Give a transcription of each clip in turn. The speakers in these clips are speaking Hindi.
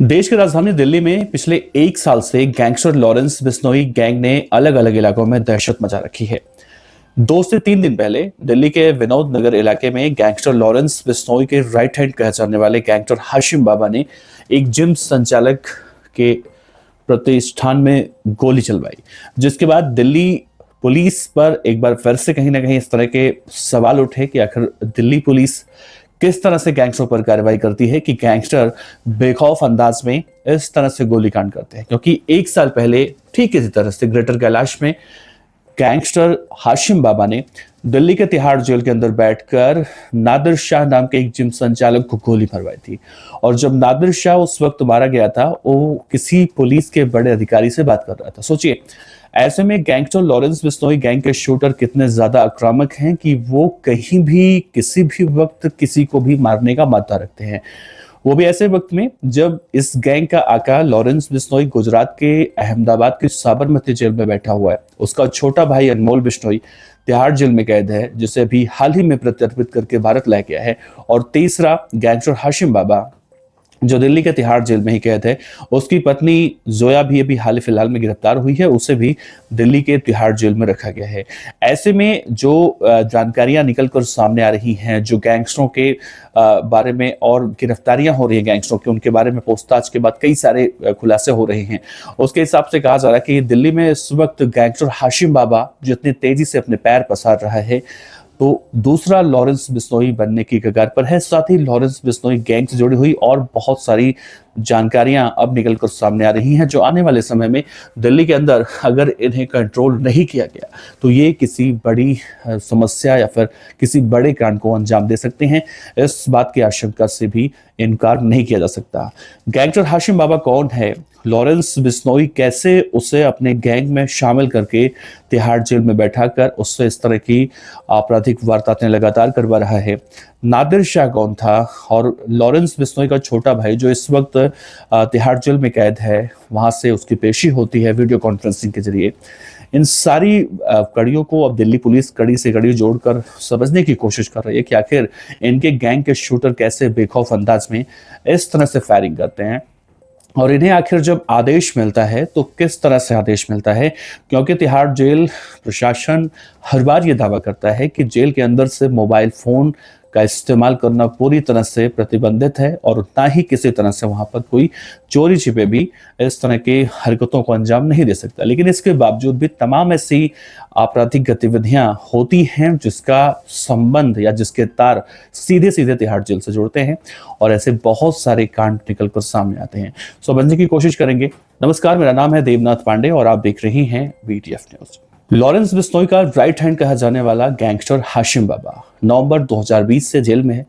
देश की राजधानी दिल्ली में पिछले एक साल से गैंगस्टर लॉरेंस बिश्नोई गैंग ने अलग अलग इलाकों में दहशत मचा रखी है। 2 से 3 दिन पहले दिल्ली के विनोद नगर इलाके में गैंगस्टर लॉरेंस बिश्नोई के राइट हैंड कहे जाने वाले गैंगस्टर हाशिम बाबा ने एक जिम संचालक के प्रतिष्ठान में गोली चलवाई, जिसके बाद दिल्ली पुलिस पर एक बार फिर से कहीं ना कहीं इस तरह के सवाल उठे कि आखिर दिल्ली पुलिस किस तरह से गैंगस्टरों पर कार्रवाई करती है कि गैंगस्टर बेखौफ अंदाज में इस तरह से गोलीकांड करते हैं। क्योंकि एक साल पहले ठीक इसी तरह से ग्रेटर कैलाश में गैंगस्टर हाशिम बाबा ने दिल्ली के तिहाड़ जेल के अंदर बैठकर नादिर शाह नाम के एक जिम संचालक को गोली मरवाई थी। और जब नादिर शाह उस वक्त मारा गया था, वो किसी पुलिस के बड़े अधिकारी से बात कर रहा था। सोचिए, ऐसे में गैंगस्टर लॉरेंस बिश्नोई गैंग के शूटर कितने ज्यादा आक्रामक हैं कि वो कहीं भी किसी भी वक्त किसी को भी मारने का मादा रखते हैं। वो भी ऐसे वक्त में जब इस गैंग का आका लॉरेंस बिश्नोई गुजरात के अहमदाबाद के साबरमती जेल में बैठा हुआ है। उसका छोटा भाई अनमोल बिश्नोई तिहाड़ जेल में कैद है, जिसे भी हाल ही में प्रत्यर्पित करके भारत लाया गया है। और तीसरा गैंगस्टर हाशिम बाबा जो दिल्ली के तिहाड़ जेल में ही कैद है, उसकी पत्नी जोया भी अभी हाल फिलहाल में गिरफ्तार हुई है, उसे भी दिल्ली के तिहाड़ जेल में रखा गया है। ऐसे में जो जानकारियां निकलकर सामने आ रही हैं, जो गैंगस्टरों के बारे में और गिरफ्तारियां हो रही हैं गैंगस्टरों के, उनके बारे में पूछताछ के बाद कई सारे खुलासे हो रहे हैं। उसके हिसाब से कहा जा रहा है कि दिल्ली में इस वक्त गैंगस्टर हाशिम बाबा जो इतनी तेजी से अपने पैर पसार रहा है, तो दूसरा लॉरेंस बिश्नोई बनने की कगार पर है। साथ ही लॉरेंस बिश्नोई गैंग से जुड़ी हुई और बहुत सारी जानकारियां अब निकलकर सामने आ रही हैं, जो आने वाले समय में दिल्ली के अंदर अगर इन्हें कंट्रोल नहीं किया गया तो ये किसी बड़ी समस्या या फिर किसी बड़े कांड को अंजाम दे सकते हैं। इस बात की आशंका से भी इनकार नहीं किया जा सकता। गैंगस्टर हाशिम बाबा कौन है, लॉरेंस बिश्नोई कैसे उसे अपने गैंग में शामिल करके तिहाड़ जेल में बैठाकर उससे इस तरह की आपराधिक वारदातें लगातार करवा रहा है, नादिर शाह कौन था, और लॉरेंस बिश्नोई का छोटा भाई जो इस वक्त तिहाड़ जेल में कैद है, वहां से उसकी पेशी होती है वीडियो कॉन्फ्रेंसिंग के जरिए। इन सारी कड़ियों को अब दिल्ली पुलिस कड़ी से कड़ी जोड़कर समझने की कोशिश कर रही है कि आखिर इनके गैंग के शूटर कैसे बेखौफ अंदाज में इस तरह से फायरिंग करते हैं, और इन्हें आखिर जब आदेश मिलता है तो किस तरह से आदेश मिलता है। क्योंकि तिहाड़ जेल प्रशासन हर बार ये दावा करता है कि जेल के अंदर से मोबाइल फोन का इस्तेमाल करना पूरी तरह से प्रतिबंधित है, और उतना ही किसी तरह से वहां पर कोई चोरी छिपे भी इस तरह की हरकतों को अंजाम नहीं दे सकता। लेकिन इसके बावजूद भी तमाम ऐसी आपराधिक गतिविधियां होती हैं जिसका संबंध या जिसके तार सीधे सीधे तिहाड़ जेल से जुड़ते हैं, और ऐसे बहुत सारे कांड निकलकर सामने आते हैं। समझने की कोशिश करेंगे। नमस्कार, मेरा नाम है देवनाथ पांडे और आप देख रहे हैं VTF न्यूज। लॉरेंस बिश्नोई का राइट हैंड कहा जाने वाला गैंगस्टर हाशिम बाबा नवंबर 2020 से जेल में है।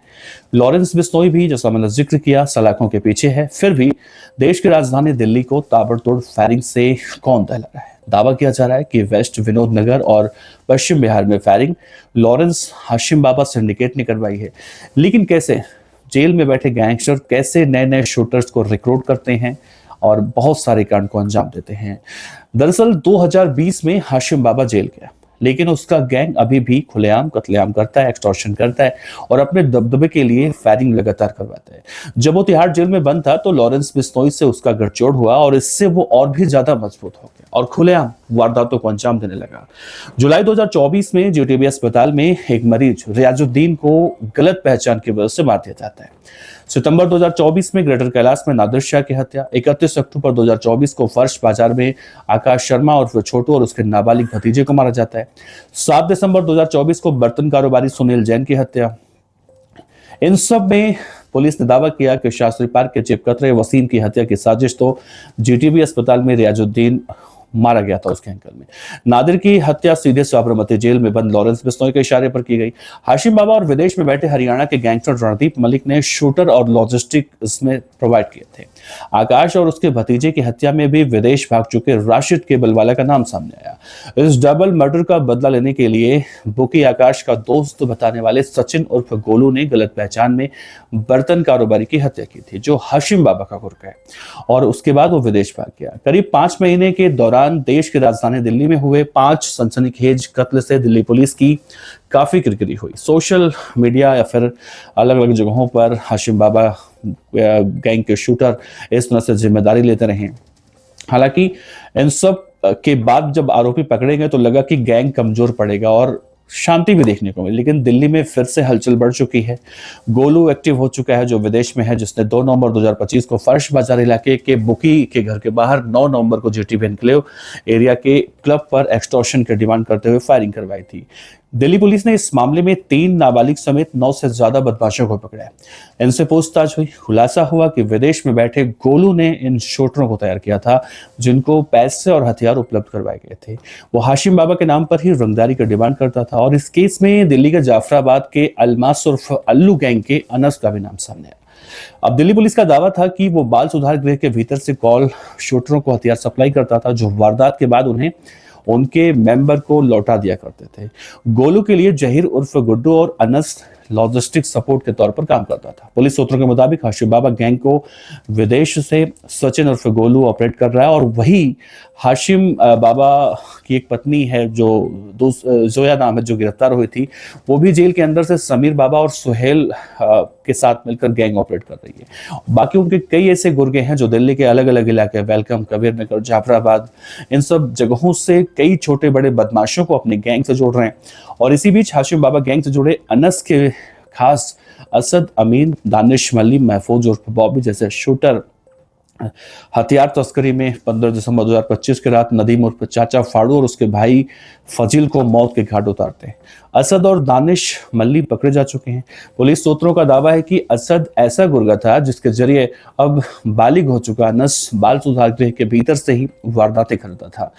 लॉरेंस बिश्नोई भी, जैसा मैंने जिक्र किया, सलाखों के पीछे है। फिर भी देश की राजधानी दिल्ली को ताबड़तोड़ फायरिंग से कौन दहला रहा है। दावा किया जा रहा है कि वेस्ट विनोद नगर और पश्चिम बिहार में फायरिंग लॉरेंस हाशिम बाबा सिंडिकेट ने करवाई है। लेकिन कैसे जेल में बैठे गैंगस्टर कैसे नए नए शूटर्स को रिक्रूट करते हैं और बहुत सारे कांड को अंजाम देते हैं। दरअसल 2020 में हाशिम बाबा जेल गया, लेकिन उसका गैंग अभी भी खुलेआम कत्लेआम करता है, एक्सटॉर्शन करता है और अपने दबदबे के लिए फायरिंग लगातार करवाता है। जब वो तिहाड़ जेल में बंद था तो लॉरेंस बिश्नोई से उसका गठजोड़ हुआ और इससे वो और भी ज्यादा मजबूत हो गया और खुलेआम वारदातों को अंजाम देने लगा। जुलाई 2024 में जीटीबी अस्पताल में एक मरीज रियाजुद्दीन को गलत पहचान की वजह से मार दिया जाता है। सितंबर 2024 में ग्रेटर कैलाश में नादिर शाह की हत्या। 31 अक्टूबर 2024 को फर्श बाजार में आकाश शर्मा और छोटू और उसके नाबालिग भतीजे को मारा जाता है। 7 दिसंबर 2024 को बर्तन कारोबारी सुनील जैन की हत्या। इन सब में पुलिस ने दावा किया कि शास्त्री पार्क के चिप कतरे वसीम की हत्या की साजिश तो जीटीबी अस्पताल में रियाजुद्दीन मारा गया था उसके एंकल में। नादिर की हत्या सीधे साबरमती जेल में बंद लॉरेंस बिश्नोई के इशारे पर की गई। हाशिम बाबा और विदेश में बैठे हरियाणा के गैंगस्टर रणदीप मलिक ने शूटर और लॉजिस्टिक इसमें प्रोवाइड किए थे। आकाश और उसके भतीजे की हत्या में भी विदेश भाग चुके राशिद केबलवाला का नाम सामने आया। इस डबल मर्डर का बदला लेने के लिए बुकी आकाश का दोस्त बताने वाले सचिन उर्फ गोलू ने गलत पहचान में बर्तन कारोबारी की हत्या की थी, जो हाशिम बाबा का गुर्गा है, और उसके बाद वो विदेश भाग गया। करीब 5 महीने के दौरान दौरान देश की राजधानी दिल्ली में हुए 5 सनसनीखेज कत्ल से दिल्ली पुलिस की काफी किरकिरी हुई। सोशल मीडिया या फिर अलग अलग जगहों पर हाशिम बाबा गैंग के शूटर इस तरह से जिम्मेदारी लेते रहे। हालांकि इन सब के बाद जब आरोपी पकड़े गए तो लगा कि गैंग कमजोर पड़ेगा और शांति भी देखने को मिली, लेकिन दिल्ली में फिर से हलचल बढ़ चुकी है। गोलू एक्टिव हो चुका है, जो विदेश में है, जिसने 2 नवंबर 2025 को फर्श बाजार इलाके के बुकी के घर के बाहर 9 नवंबर को जीटीबी एन्क्लेव एरिया के क्लब पर एक्सटॉर्शन की डिमांड करते हुए फायरिंग करवाई थी। दिल्ली पुलिस ने इस मामले में 3 नाबालिग समेत 9 से ज्यादा बदमाशों को पकड़ा है। इनसे पूछताछ हुई, खुलासा हुआ कि विदेश में बैठे गोलू ने इन शूटरों को तैयार किया था, जिनको पैसे और हथियार उपलब्ध करवाए गए थे। वो हाशिम बाबा के नाम पर ही रंगदारी का डिमांड करता था और इस केस में दिल्ली के जाफराबाद के अलमास उर्फ अल्लू गैंग के अनस का भी नाम सामने आया। अब दिल्ली पुलिस का दावा था कि वो बाल सुधार गृह के भीतर से कॉल शूटरों को हथियार सप्लाई करता था, जो वारदात के बाद उन्हें उनके मेंबर को लौटा दिया करते थे। गोलू के लिए जहीर उर्फ गुड्डू और अनस लॉजिस्टिक सपोर्ट के तौर पर काम करता था। पुलिस सूत्रों के मुताबिक हाशिम बाबा गैंग को विदेश से सचिन उर्फ गोलू ऑपरेट कर रहा है और वही हाशिम बाबा की एक पत्नी है जो जोया नाम है, जो गिरफ्तार हुई थी, वो भी जेल के अंदर से समीर बाबा और सुहेल के साथ मिलकर गैंग ऑपरेट कर रही है। बाकी उनके कई ऐसे गुर्गे हैं जो दिल्ली के अलग अलग इलाके, वेलकम, कबीर नगर, जाफराबाद, इन सब जगहों से कई छोटे बड़े बदमाशों को अपने गैंग से जोड़ रहे हैं। और इसी बीच हाशिम बाबा गैंग से जुड़े अनस के खास असद, अमीन, दानिश मल्ली, महफूज उर्फ बॉबी जैसे शूटर हथियार तस्करी में 15 दिसंबर 2025 की रात नदीम उर्फ चाचा फाड़ू और उसके भाई फजील को मौत के घाट उतारते हैं। असद और दानिश मल्ली पकड़े जा चुके हैं। पुलिस सूत्रों का दावा है कि असद ऐसा गुर्गा था जिसके जरिए अब बालिग हो चुका अनस बाल सुधार गृह के भीतर से ही वारदातें करता था।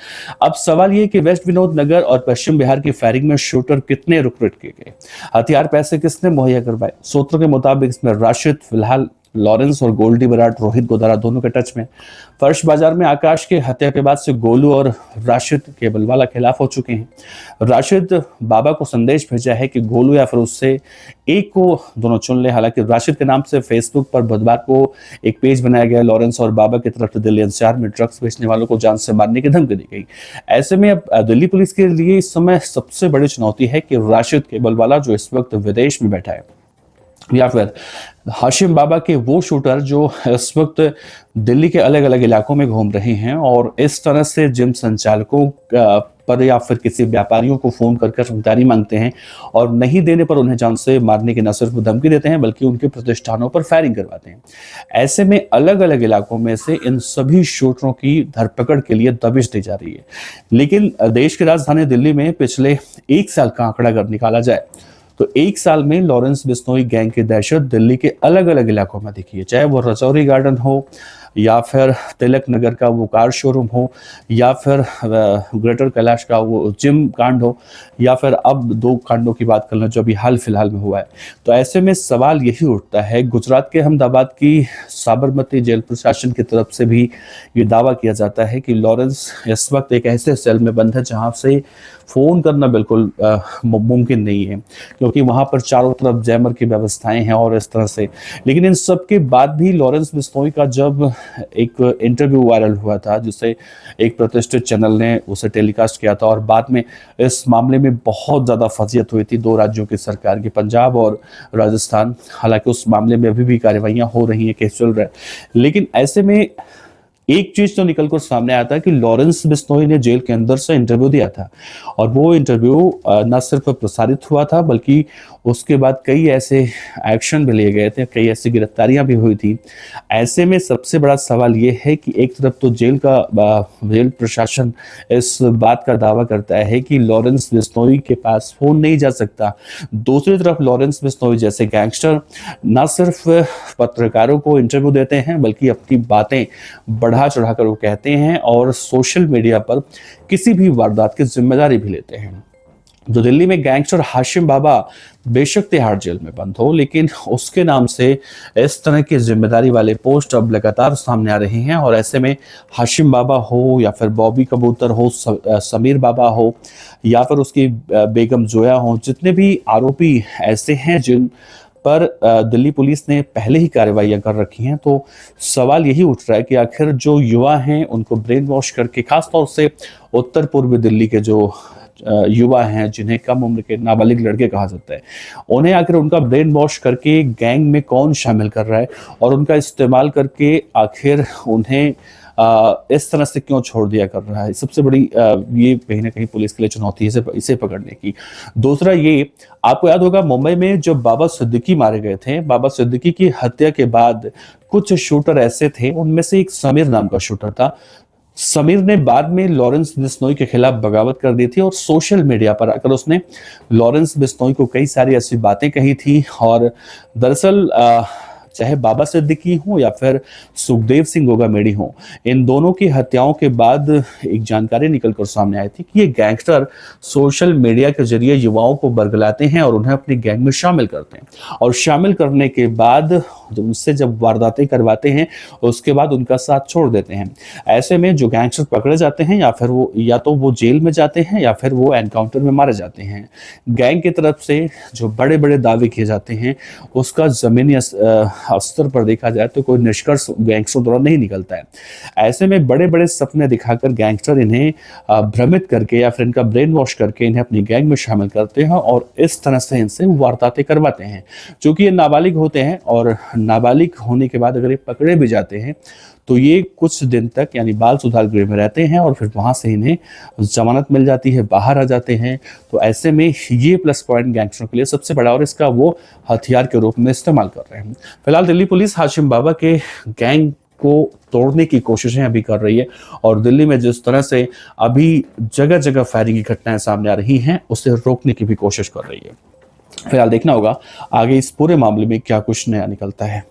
अब सवाल यह कि वेस्ट विनोद नगर और पश्चिम बिहार की फायरिंग में शूटर कितने रिक्रूट किए गए, हथियार पैसे किसने मुहैया करवाए। सूत्रों के मुताबिक इसमें राशिद, फिलहाल लॉरेंस और गोल्डी बराट, रोहित गोदारा दोनों के टच में। फर्श बाजार में आकाश के हत्या के बाद से गोलू और राशिद के बलवाला खिलाफ हो चुके हैं। राशिद बाबा को संदेश भेजा है कि गोलू या फिर उससे एक को दोनों चुन ले। हालांकि राशिद के नाम से फेसबुक पर बुधवार को एक पेज बनाया गया। लॉरेंस और बाबा की तरफ से दिल्ली एनसीआर में ड्रग्स बेचने वालों को जान से मारने की धमकी दी गई। ऐसे में अब दिल्ली पुलिस के लिए इस समय सबसे बड़ी चुनौती है कि राशिद के बलवाला जो इस वक्त विदेश में बैठा है, या फिर हाशिम बाबा के वो शूटर जो इस वक्त दिल्ली के अलग अलग इलाकों में घूम रहे हैं और इस तरह से जिम संचालकों पर या फिर किसी व्यापारियों को फोन करके रंगदारी मांगते हैं और नहीं देने पर उन्हें जान से मारने की न सिर्फ धमकी देते हैं बल्कि उनके प्रतिष्ठानों पर फायरिंग करवाते हैं। ऐसे में अलग अलग इलाकों में से इन सभी शूटरों की धरपकड़ के लिए दबिश दी जा रही है। लेकिन देश की राजधानी दिल्ली में पिछले 1 साल का आंकड़ा अगर निकाला जाए तो 1 साल में लॉरेंस बिश्नोई गैंग की दहशत दिल्ली के अलग अलग इलाकों में दिखी है, चाहे वो रजौरी गार्डन हो या फिर तिलक नगर का वो कार शोरूम हो या फिर ग्रेटर कैलाश का वो जिम कांड हो या फिर अब 2 कांडों की बात कर लें जो अभी हाल फिलहाल में हुआ है। तो ऐसे में सवाल यही उठता है, गुजरात के अहमदाबाद की साबरमती जेल प्रशासन की तरफ से भी ये दावा किया जाता है कि लॉरेंस इस वक्त एक ऐसे सेल में बंद है जहां से फोन करना बिल्कुल मुमकिन नहीं है, क्योंकि वहां पर चारों तरफ जैमर की व्यवस्थाएं हैं और इस तरह से। लेकिन इन सब के बाद भी लॉरेंस बिश्नोई का जब एक इंटरव्यू वायरल हुआ था जिसे एक प्रतिष्ठित चैनल ने उसे टेलीकास्ट किया था और बाद में इस मामले में बहुत ज्यादा फजीयत हुई थी 2 राज्यों की सरकार की, पंजाब और राजस्थान। हालांकि उस मामले में अभी भी कार्रवाइयां हो रही हैं, केस चल रहा है। लेकिन ऐसे में एक चीज तो निकल कर सामने आता है कि लॉरेंस बिश्नोई ने जेल के अंदर से इंटरव्यू दिया था और वो इंटरव्यू न सिर्फ प्रसारित हुआ था बल्कि उसके बाद कई ऐसे एक्शन भी लिए गए थे, कई ऐसी गिरफ्तारियां भी हुई थी। ऐसे में सबसे बड़ा सवाल ये है कि एक तरफ तो जेल प्रशासन इस बात का दावा करता है कि लॉरेंस बिश्नोई के पास फोन नहीं जा सकता, दूसरी तरफ लॉरेंस बिश्नोई जैसे गैंगस्टर न सिर्फ पत्रकारों को इंटरव्यू देते हैं बल्कि अपनी बातें बढ़ा चढ़ाकर वो कहते हैं और सोशल मीडिया पर किसी भी वारदात की जिम्मेदारी भी लेते हैं। जो दिल्ली में गैंगस्टर हाशिम बाबा बेशक तिहाड़ जेल में बंद हो, लेकिन उसके नाम से इस तरह की जिम्मेदारी वाले पोस्ट अब लगातार सामने आ रहे हैं और ऐसे में हाशिम बाबा हो या फिर बॉबी कबूतर हो, समीर बाबा हो या फिर उसकी बेगम जोया हो, जितने भी आरोपी ऐसे हैं जिन पर दिल्ली पुलिस ने पहले ही कार्रवाइयां कर रखी हैं। तो सवाल यही उठ रहा है कि आखिर जो युवा हैं उनको ब्रेन वॉश करके, खासतौर से उत्तर पूर्वी दिल्ली के जो युवा हैं जिन्हें कम उम्र के नाबालिग लड़के कहा जाता है, उन्हें आखिर उनका ब्रेन वॉश करके गैंग में कौन शामिल कर रहा है और उनका इस्तेमाल करके आखिर उन्हें इस तरह से क्यों छोड़ दिया कर रहा है। सबसे बड़ी ये कहीं ना कहीं पुलिस के लिए चुनौती है इसे पकड़ने की। दूसरा ये, आपको याद होगा मुंबई में जब बाबा सिद्दीकी मारे गए थे, बाबा सिद्दीकी की हत्या के बाद कुछ शूटर ऐसे थे, उनमें से एक समीर नाम का शूटर था। समीर ने बाद में लॉरेंस बिश्नोई के खिलाफ बगावत कर दी थी और सोशल मीडिया पर आकर उसने लॉरेंस बिश्नोई को कई सारी ऐसी बातें कही थी। और दरअसल चाहे बाबा सिद्दीकी हो या फिर सुखदेव सिंह गोगामेडी हो, इन दोनों की हत्याओं के बाद एक जानकारी निकलकर सामने आई थी कि ये गैंगस्टर सोशल मीडिया के जरिए युवाओं को बरगलाते हैं और उन्हें अपनी गैंग में शामिल करते हैं, और शामिल करने के बाद उनसे जब वारदातें करवाते हैं उसके बाद उनका साथ छोड़ देते हैं। ऐसे में जो गैंगस्टर पकड़े जाते हैं या तो वो जेल में जाते हैं या फिर वो एनकाउंटर में मारे जाते हैं। गैंग की तरफ से जो बड़े बड़े दावे किए जाते हैं उसका जमीनी स्तर पर देखा जाए तो कोई निष्कर्ष गैंगस्टर द्वारा नहीं निकलता है। ऐसे में बड़े बड़े सपने दिखाकर गैंगस्टर इन्हें भ्रमित करके या फिर इनका ब्रेन वॉश करके इन्हें अपनी गैंग में शामिल करते हैं और इस तरह से इनसे वारदातें करवाते हैं। क्योंकि ये नाबालिग होते हैं और नाबालिग होने के बाद अगर ये पकड़े भी जाते हैं तो ये कुछ दिन तक यानी बाल सुधार गृह में रहते हैं और फिर वहां से इन्हें जमानत मिल जाती है, बाहर आ जाते हैं। तो ऐसे में ये प्लस पॉइंट गैंगस्टरों के लिए सबसे बड़ा, और इसका वो हथियार के रूप में इस्तेमाल कर रहे हैं। फिलहाल दिल्ली पुलिस हाशिम बाबा के गैंग को तोड़ने की कोशिशें अभी कर रही है और दिल्ली में जिस तरह से अभी जगह जगह फायरिंग की घटनाएं सामने आ रही हैं उसे रोकने की भी कोशिश कर रही है। फिलहाल देखना होगा आगे इस पूरे मामले में क्या कुछ नया निकलता है।